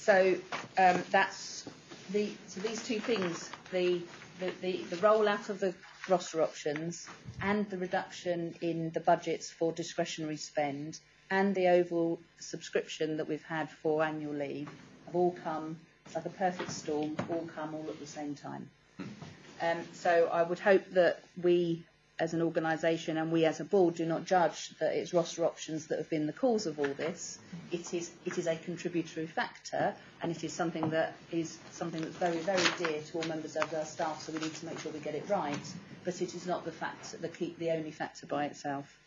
So that's so these two things, the rollout of the roster options and the reduction in the budgets for discretionary spend and the overall subscription that we've had for annual leave have all come, it's like a perfect storm, all at the same time. So I would hope that we as an organisation and we as a board do not judge that it's roster options that have been the cause of all this. It is a contributory factor, and it is something that's very, very dear to all members of our staff, so we need to make sure we get it right. But it is not the only factor by itself.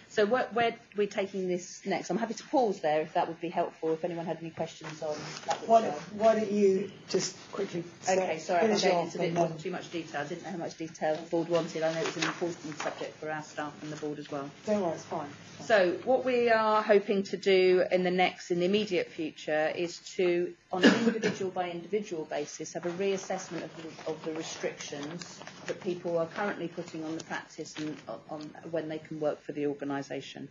So where we're taking this next, I'm happy to pause there if that would be helpful, if anyone had any questions on that. Why don't you just quickly Okay, sorry, I'm going into a bit more too much detail. I didn't know how much detail the board wanted. I know it was an important subject for our staff and the board as well. Don't worry, it's fine. So what we are hoping to do in the immediate future is to, on an individual by individual basis, have a reassessment of the restrictions that people are currently putting on the practice and on when they can work for the organisation.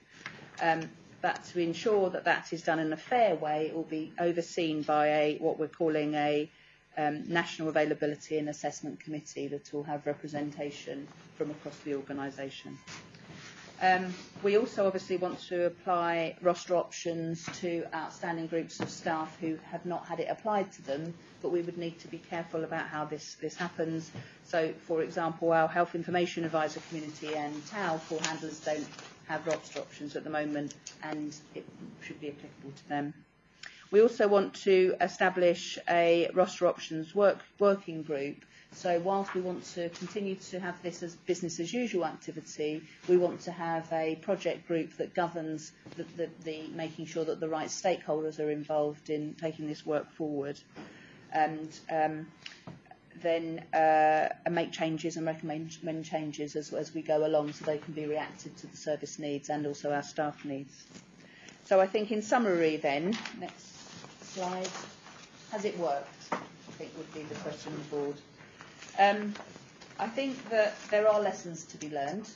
But to ensure that is done in a fair way, it will be overseen by what we're calling a National Availability and Assessment Committee that will have representation from across the organisation. We also obviously want to apply roster options to outstanding groups of staff who have not had it applied to them, but we would need to be careful about how this happens. So, for example, our Health Information Advisor community and TAL call handlers don't have roster options at the moment, and it should be applicable to them. We also want to establish a roster options working group. So whilst we want to continue to have this as business as usual activity, we want to have a project group that governs the making sure that the right stakeholders are involved in taking this work forward, and then make changes and recommend changes as we go along, so they can be reacted to the service needs and also our staff needs. So I think in summary then, next slide, has it worked? I think would be the question on the board. I think that there are lessons to be learned.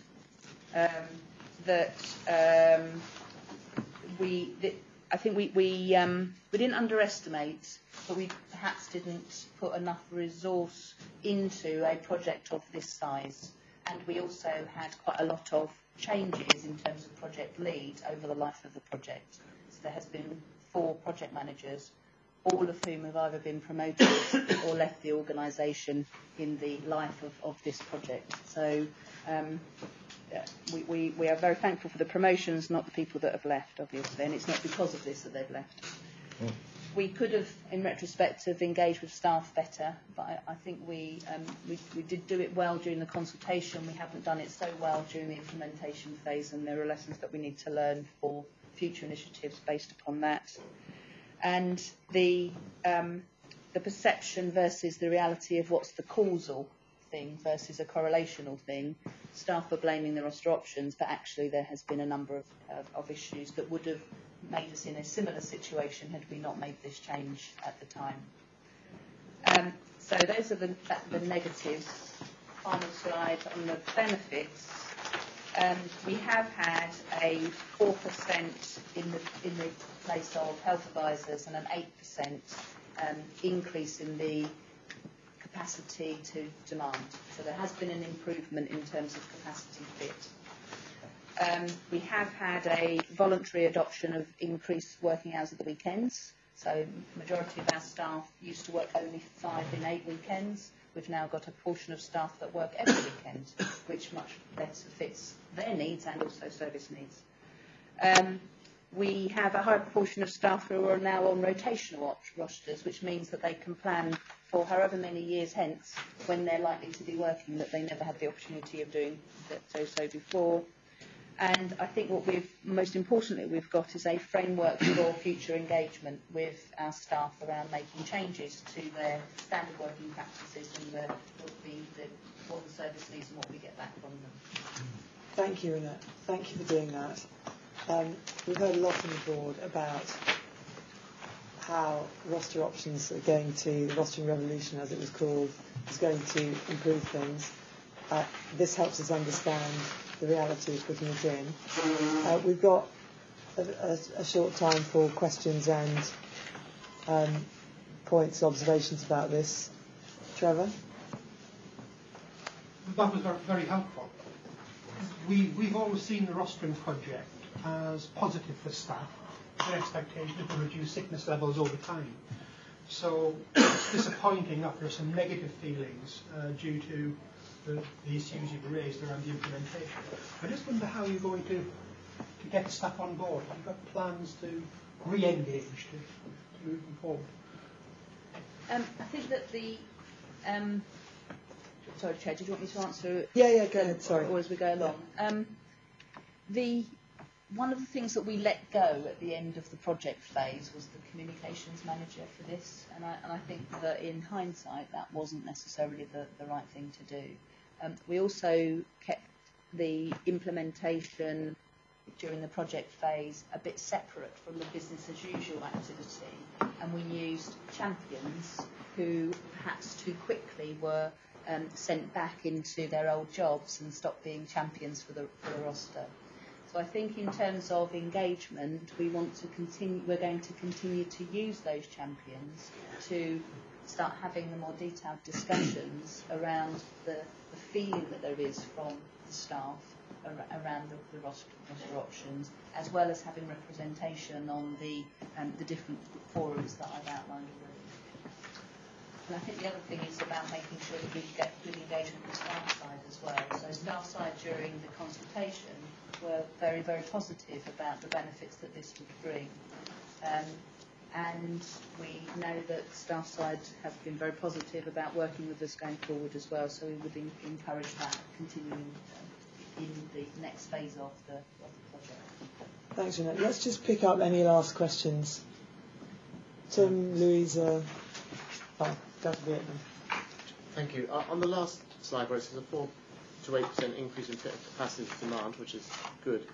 I think we didn't underestimate, but we perhaps didn't put enough resource into a project of this size. And we also had quite a lot of changes in terms of project lead over the life of the project. So there has been 4 project managers, all of whom have either been promoted or left the organisation in the life of this project. So we are very thankful for the promotions, not the people that have left, obviously, and it's not because of this that they've left. We could have, in retrospect, have engaged with staff better, but I think we did do it well during the consultation. We haven't done it so well during the implementation phase, and there are lessons that we need to learn for future initiatives based upon that. And the perception versus the reality of what's the causal thing versus a correlational thing. Staff are blaming the roster options, but actually there has been a number of issues that would have made us in a similar situation had we not made this change at the time. So those are the negatives. Final slide on the benefits. We have had a 4% in the place of health advisors and an 8% increase in the capacity to demand. So there has been an improvement in terms of capacity fit. We have had a voluntary adoption of increased working hours at the weekends. So the majority of our staff used to work only 5 in 8 weekends. We've now got a portion of staff that work every weekend, which much better fits their needs and also service needs. We have a high proportion of staff who are now on rotational rosters, which means that they can plan for however many years hence when they're likely to be working, that they never had the opportunity of doing so before. And I think what most importantly we've got is a framework for future engagement with our staff around making changes to their standard working practices and what the service needs and what we get back from them. Thank you, Annette. Thank you for doing that. We've heard a lot from the board about how roster options are going to, the rostering revolution as it was called, is going to improve things. This helps us understand the reality of putting it in. We've got a short time for questions and points, observations about this. Trevor? That was very helpful. We've always seen the rostering project as positive for staff. The expectation is to reduce sickness levels over time. So it's disappointing that there are some negative feelings due to the issues you've raised around the implementation. I just wonder how you're going to get the staff on board. Have you got plans to re-engage, to move them forward? I think that the... sorry, Chair, did you want me to answer? Yeah, go ahead, sorry. Or as we go along. One of the things that we let go at the end of the project phase was the communications manager for this, and I think that in hindsight that wasn't necessarily the right thing to do. We also kept the implementation during the project phase a bit separate from the business as usual activity, and we used champions who perhaps too quickly were sent back into their old jobs and stopped being champions for the roster. So I think in terms of engagement, we're going to continue to use those champions to start having the more detailed discussions around the feeling that there is from the staff around the roster options, as well as having representation on the different forums that I've outlined already. And I think the other thing is about making sure that we get good engagement with staff side as well. So staff side during the consultation were very, very positive about the benefits that this would bring. And we know that staff side have been very positive about working with us going forward as well, so we would encourage that continuing in the next phase of the project. Thanks, Jeanette. Let's just pick up any last questions. Tim, Louisa, that'll be it then. Thank you. On the last slide where it says a 4 to 8% increase in capacity demand, which is good,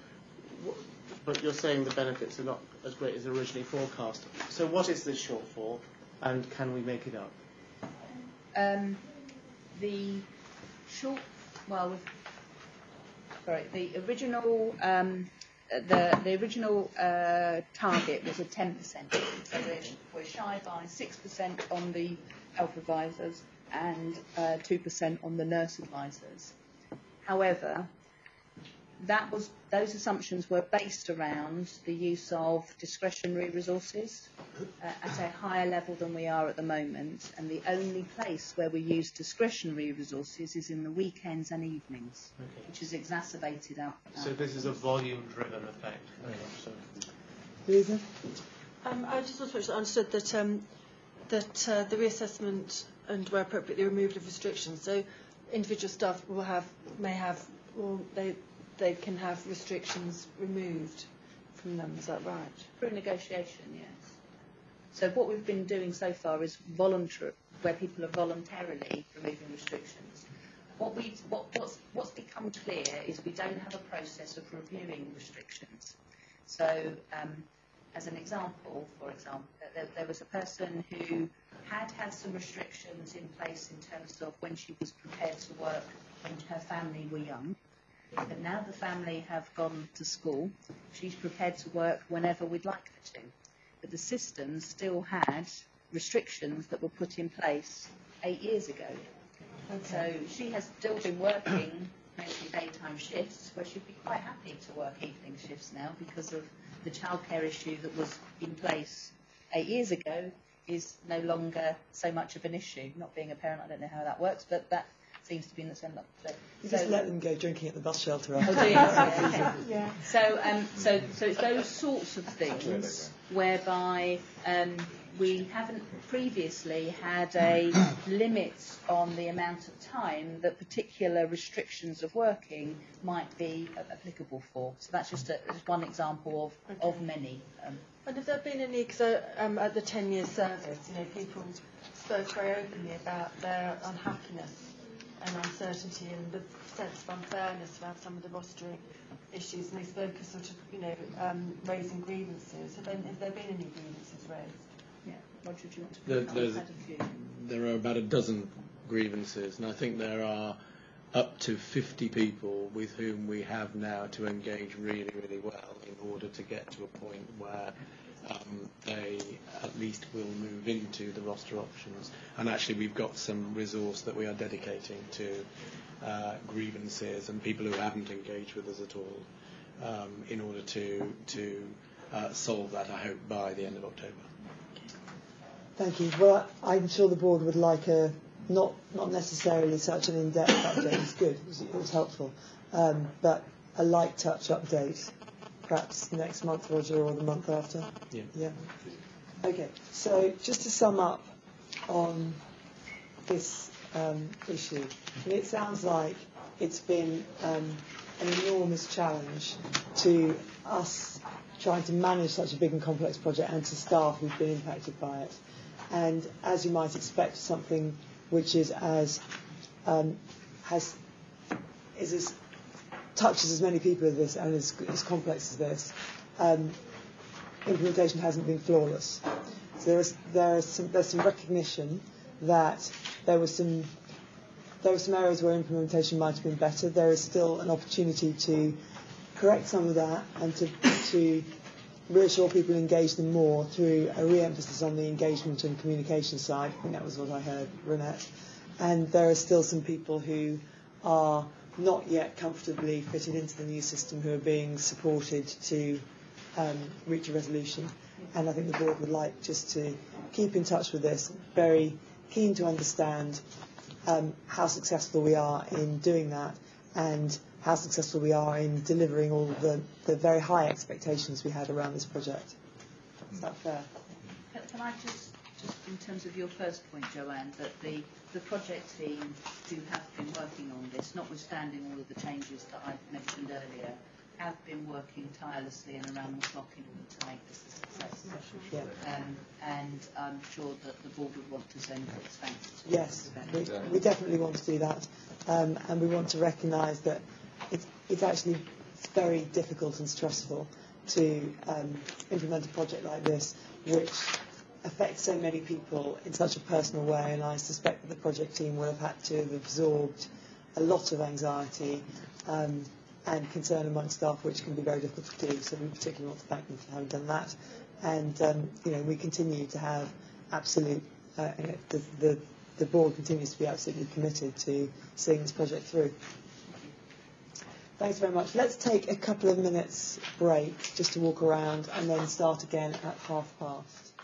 but you're saying the benefits are not as great as originally forecast. So what is this shortfall, and can we make it up? The original target was a 10%. So we're shy by 6% on the health advisors and 2% on the nurse advisors. However, those assumptions were based around the use of discretionary resources at a higher level than we are at the moment, and the only place where we use discretionary resources is in the weekends and evenings, which is exacerbated out. So this is a volume-driven effect. So. Louisa? I just want to make sure I understood that the reassessment and where appropriately removed of restrictions. So individual staff they can have restrictions removed from them. Is that right? Through negotiation, yes. So what we've been doing so far is voluntary, where people are voluntarily removing restrictions. What's become clear is we don't have a process of reviewing restrictions. So, as an example, there was a person who had some restrictions in place in terms of when she was prepared to work when her family were young. But now the family have gone to school, she's prepared to work whenever we'd like her to. But the system still had restrictions that were put in place 8 years ago. Okay. So she has still been working mostly daytime shifts, where she'd be quite happy to work evening shifts now because of the childcare issue that was in place 8 years ago is no longer so much of an issue. Not being a parent, I don't know how that works, but that seems to be in the same level. You just let them go drinking at the bus shelter. Oh, do you? Yeah. So it's those sorts of things whereby we haven't previously had a limit on the amount of time that particular restrictions of working might be applicable for. So that's just one example of many. And have there been any, because at the 10-year service, people spoke very openly about their unhappiness and uncertainty and the sense of unfairness around some of the rostering issues, and they spoke of sort of, raising grievances. Have there been any grievances raised? Yeah. Roger, do you want to There are about a dozen grievances, and I think there are up to 50 people with whom we have now to engage really, really well in order to get to a point where they at least will move into the roster options. And actually we've got some resource that we are dedicating to grievances and people who haven't engaged with us at all in order to solve that, I hope, by the end of October. Thank you. Well, I'm sure the board would like a not necessarily such an in-depth update. It's good. It was helpful, but a light touch update, perhaps next month, Roger, or the month after. Yeah. Yeah. Okay. So just to sum up on this issue, it sounds like it's been an enormous challenge to us trying to manage such a big and complex project, and to staff who've been impacted by it. And as you might expect, something which is as touches as many people as this and is as complex as this, implementation hasn't been flawless. So there's some recognition that there were some areas where implementation might have been better. There is still an opportunity to correct some of that and to reassure people, engage them more through a re-emphasis on the engagement and communication side. I think that was what I heard, Renette. And there are still some people who are not yet comfortably fitted into the new system who are being supported to reach a resolution. And I think the board would like just to keep in touch with this, very keen to understand how successful we are in doing that, and how successful we are in delivering all of the very high expectations we had around this project. Is that fair? Can I just in terms of your first point, Joanne, that the project team who have been working on this, notwithstanding all of the changes that I've mentioned earlier, have been working tirelessly and around the clock in order to make this a success. Yeah. And I'm sure that the board would want to send its thanks to Yes, we definitely want to do that. And we want to recognise that it's actually very difficult and stressful to implement a project like this, which affects so many people in such a personal way, and I suspect that the project team will have had to have absorbed a lot of anxiety and concern among staff, which can be very difficult to do. So we particularly want to thank them for having done that. And we continue to have absolute the board continues to be absolutely committed to seeing this project through. Thanks very much. Let's take a couple of minutes break just to walk around and then start again at past.